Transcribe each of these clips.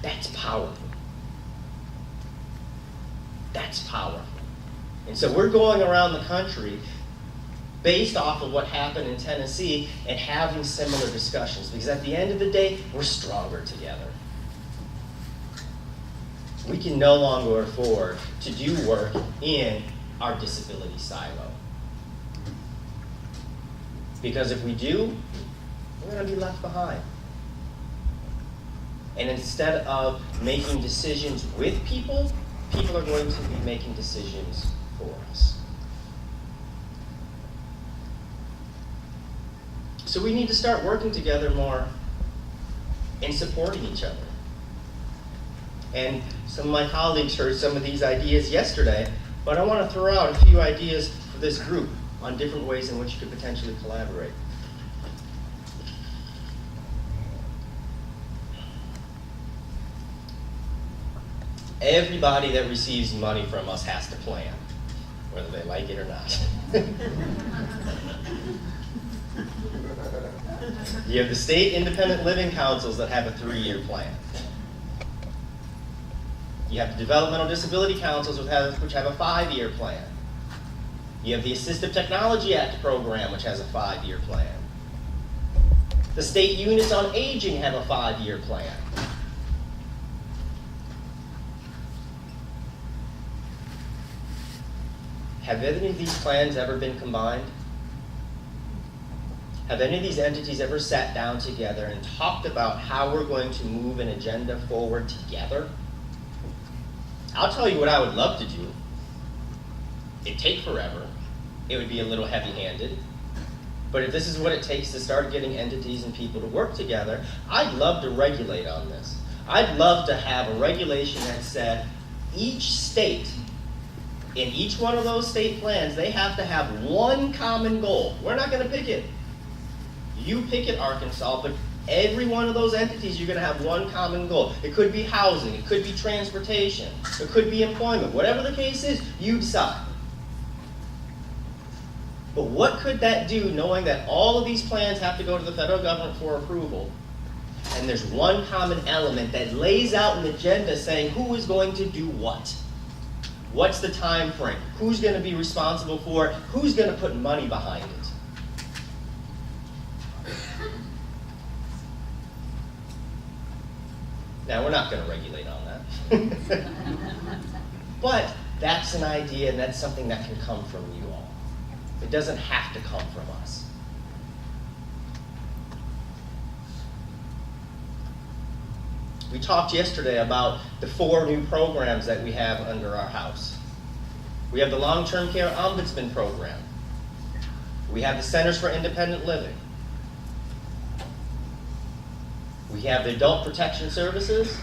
That's powerful. That's powerful. And so we're going around the country based off of what happened in Tennessee and having similar discussions, because at the end of the day, we're stronger together. We can no longer afford to do work in our disability silo. Because if we do, we're going to be left behind. And instead of making decisions with people, people are going to be making decisions for us. So we need to start working together more and supporting each other. And some of my colleagues heard some of these ideas yesterday, but I want to throw out a few ideas for this group on different ways in which you could potentially collaborate. Everybody that receives money from us has to plan, whether they like it or not. You have the state independent living councils that have a 3-year plan. You have the developmental disability councils which have a 5-year plan. You have the Assistive Technology Act program, which has a 5-year plan. The state units on aging have a 5-year plan. Have any of these plans ever been combined? Have any of these entities ever sat down together and talked about how we're going to move an agenda forward together? I'll tell you what I would love to do. It'd take forever. It would be a little heavy-handed. But if this is what it takes to start getting entities and people to work together, I'd love to regulate on this. I'd love to have a regulation that said each state, in each one of those state plans, they have to have one common goal. We're not going to pick it. You pick it, Arkansas, but every one of those entities, you're going to have one common goal. It could be housing, it could be transportation, it could be employment. Whatever the case is, you decide. But what could that do, knowing that all of these plans have to go to the federal government for approval, and there's one common element that lays out an agenda saying who is going to do what? What's the time frame? Who's going to be responsible for it? Who's going to put money behind it? Now, we're not going to regulate on that. But that's an idea, and that's something that can come from you all. It doesn't have to come from us. We talked yesterday about the 4 new programs that we have under our house. We have the Long-Term Care Ombudsman Program. We have the Centers for Independent Living. We have the Adult Protection Services,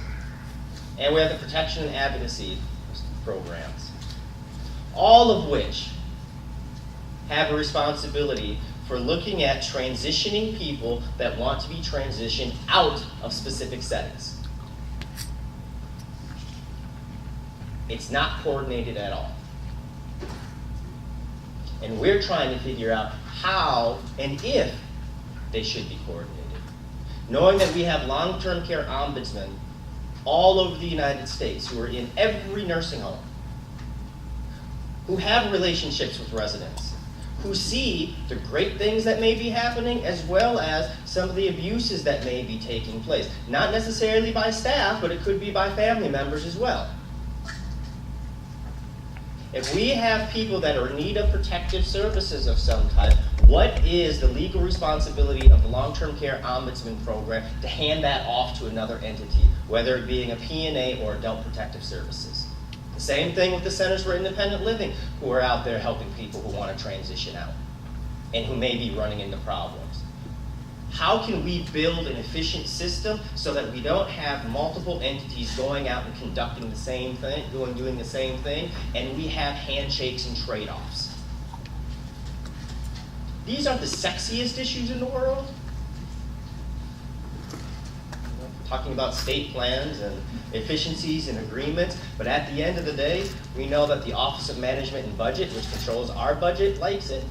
and we have the Protection and Advocacy programs. All of which have a responsibility for looking at transitioning people that want to be transitioned out of specific settings. It's not coordinated at all. And we're trying to figure out how and if they should be coordinated. Knowing that we have long-term care ombudsmen all over the United States who are in every nursing home, who have relationships with residents, who see the great things that may be happening as well as some of the abuses that may be taking place. Not necessarily by staff, but it could be by family members as well. If we have people that are in need of protective services of some type, what is the legal responsibility of the long-term care ombudsman program to hand that off to another entity, whether it being a P&A or adult protective services? The same thing with the Centers for Independent Living, who are out there helping people who want to transition out and who may be running into problems. How can we build an efficient system so that we don't have multiple entities going out and conducting the same thing, doing the same thing, and we have handshakes and trade-offs? These are the sexiest issues in the world. Talking about state plans and efficiencies and agreements, but at the end of the day, we know that the Office of Management and Budget, which controls our budget, likes it,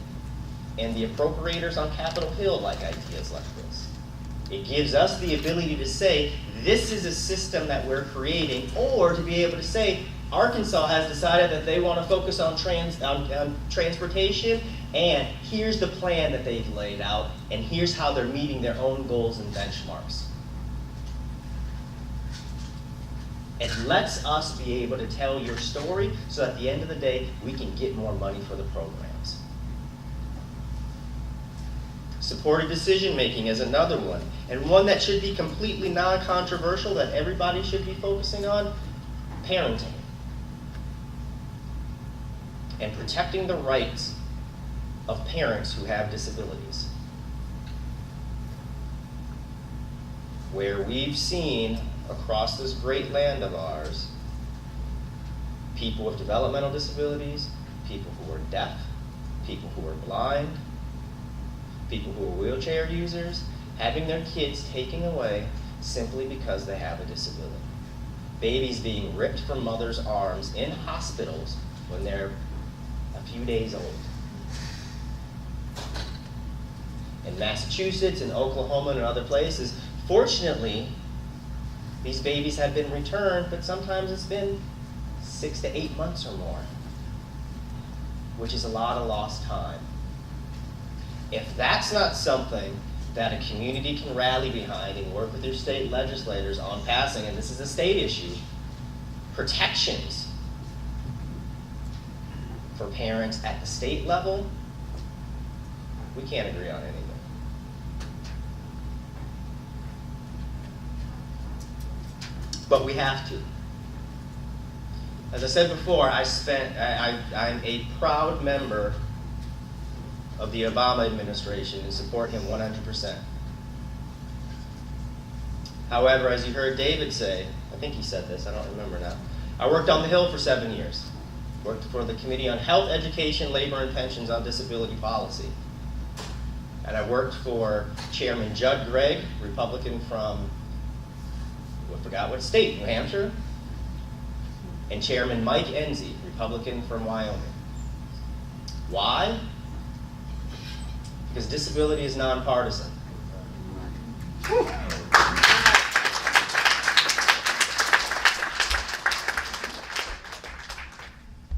and the appropriators on Capitol Hill like ideas like this. It gives us the ability to say, this is a system that we're creating, or to be able to say, Arkansas has decided that they want to focus on transportation, and here's the plan that they've laid out, and here's how they're meeting their own goals and benchmarks. It lets us be able to tell your story so at the end of the day, we can get more money for the programs. Supported decision making is another one, and one that should be completely non-controversial that everybody should be focusing on: parenting. And protecting the rights of parents who have disabilities. Where we've seen across this great land of ours, people with developmental disabilities, people who are deaf, people who are blind, people who are wheelchair users, having their kids taken away simply because they have a disability. Babies being ripped from mothers' arms in hospitals when they're a few days old. In Massachusetts and Oklahoma and other places, fortunately, these babies have been returned, but sometimes it's been 6 to 8 months or more, which is a lot of lost time. If that's not something that a community can rally behind and work with their state legislators on passing, and this is a state issue, protections for parents at the state level, we can't agree on anything. But we have to. As I said before, I'm a proud member of the Obama administration and support him 100%. However, as you heard David say, I think he said this, I don't remember now, I worked on the Hill for 7 years. Worked for the Committee on Health, Education, Labor, and Pensions on Disability Policy. And I worked for Chairman Judd Gregg, Republican from, I forgot what state, New Hampshire, and Chairman Mike Enzi, Republican from Wyoming. Why? Because disability is nonpartisan.